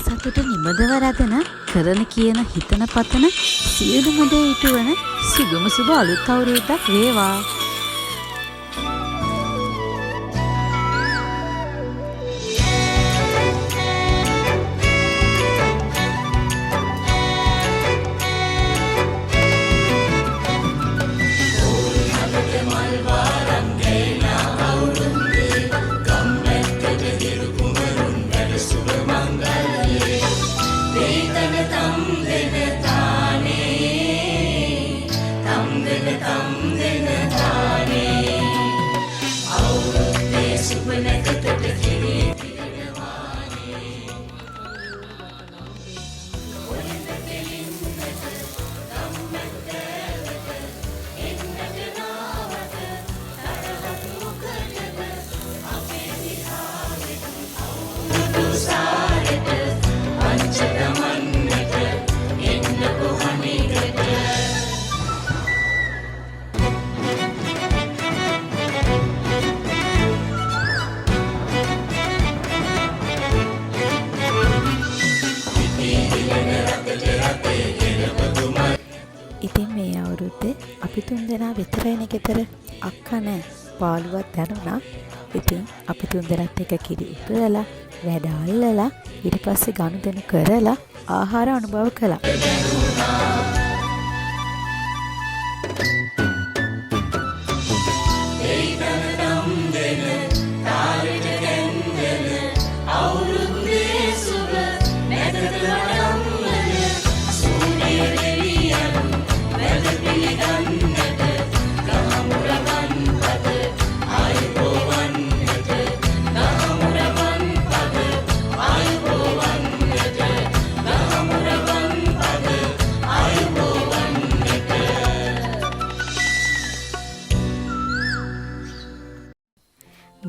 සතුට නිමදව රැඳෙන කරන කියන හිතන පතන සියලුම දේ ඉටුවන සුගම සුබ අලුත් අවුරුද්දක් වේවා. ඉතින් මේ අවුරුද්දේ අපි තුන්දෙනා විතරයිනේ ගෙදර. අක්කා නෑ. පාළුවක් දැනුණා. ඉතින් අපි තුන්දෙනාත් එක කිරි ඉපදලා වැඩ අල්ලලා ඊට පස්සේ ගනුදෙනු කරලා ආහාර අනුභව කළා.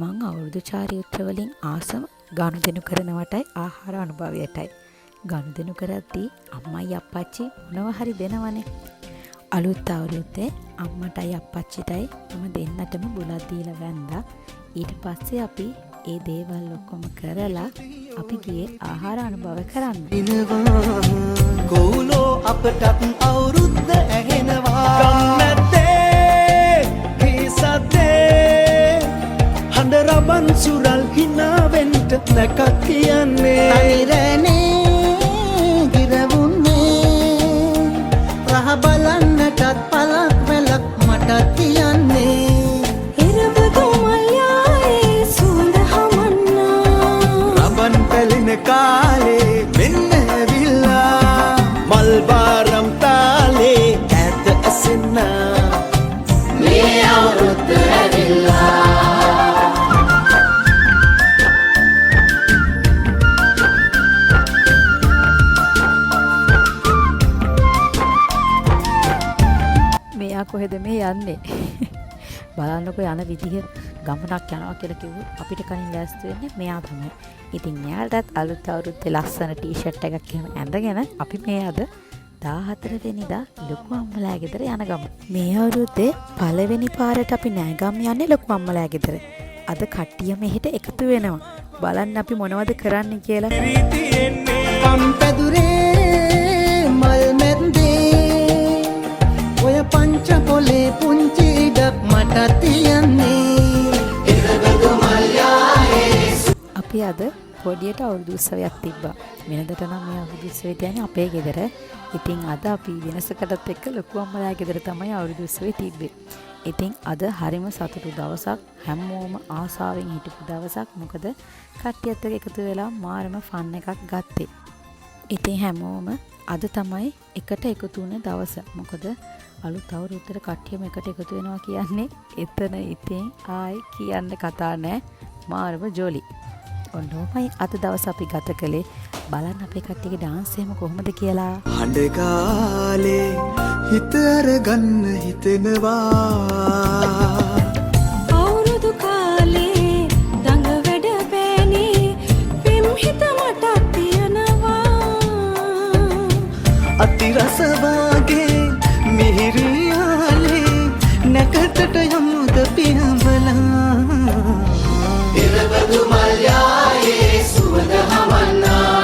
මං අවුරුදු චාරිත්‍ර වලින් ආසම ගනුදෙනු කරනවටයි ආහාර අනුභවයටයි. ගනුදෙනු කරද්දී අම්මයි අප්පච්චි මොනවා හරි දෙනවනේ. අලුත් අවුරුද්දේ අම්මටයි අප්පච්චිටයි මම දෙන්නටම බුලත් දීලා වැන්දා. ඊට පස්සේ අපි ඒ දේවල් ඔක්කොම කරලා අපි ගියේ ආහාර අනුභව කරන්න. ගෝලෝ අපටත් අවුරුද්ද ඇහෙනවා. ගම්මැද්දේ හිසද්දේ හඬ රබන් සුරල් හිනාවෙන්ට නැකත් කියන්නේ. අනිරනේ ගිරවුන්නේ රහ බලන්නටත් පලක් වෙලක් මටත් කියන්නේ. කාලේ මෙන්න ඇවිල්ලා මල් බාරම් තාලේ ඇත ඇසෙන්න මේ අවුරුද්ද ඇවිල්ලා. මෙයා කොහෙද මේ යන්නේ? බලන්නකො යන විදිහ. ගමනක් යනවා කියලා කිව්වොත් අපිට කලින් ලෑස්ති වෙන්නේ මෙයා තමයි. ඉතින් මෙයාටත් අලුත් අවුරුද්දේ ලස්සන ටී-ෂර්ට් එකක් එහෙම ඇඳගෙන අපි මේ අද 14 වෙනිදා ලොකු අම්මලා ගෙදර යන ගම. මේ අවුරුද්දේ පළවෙනි පාරට අපි නෑගම් යන්නේ ලොකු අම්මලා ගෙදර. අද කට්ටිය මෙහෙට එකතු වෙනවා. බලන්න අපි මොනවද කරන්න කියලා. පම්පැදුරේ මල් මැද්දේ ඔය පංච පොලේ පුංචි ඉඩක් මට තියන්නේ. අපි අද පොඩියට අවුරුදු උත්සවයක් තිබ්බා. වෙනදට නම් මේ අවුරුදු උත්සවය තියන්නේ අපේ ගෙදර. ඉතින් අද අපි වෙනසකටත් එක්ක ලොකු අම්මලා ගෙදර තමයි අවුරුදු උත්සවය තිබ්බේ. ඉතින් අද හරිම සතුටු දවසක්. හැමෝම ආසාවෙන් හිටපු දවසක්. මොකද කට්ටියත් එක්ක එකතු වෙලා මාරම ෆන් එකක් ගත්තේ. ඉතින් හැමෝම අද තමයි එකට එකතු වුණ දවස. මොකද අලුත් අවුරුද්දට කට්ටියම එකට එකතු වෙනවා කියන්නේ එතන ඉතින් ආයි කියන්න කතා නැහැ. මාරම ජොලි. ඔන්නෝමයි අද දවස් අපි ගත කළේ. බලන්න අපේ කට්ටියගේ ඩාන්ස් එහෙම කොහොමද කියලා. හඬ කාලේ හිත අරගන්න හිතෙනවා. අවුරුදු කාලේ දඟ වැඩ පෑනේ පෙම් හිත මට තියනවා. අති රස වාගේ මිහිරියාලේ නැකතට යමුද පියඹලා. ඉරබදු මල්යායේ සුවඳ හමන්නා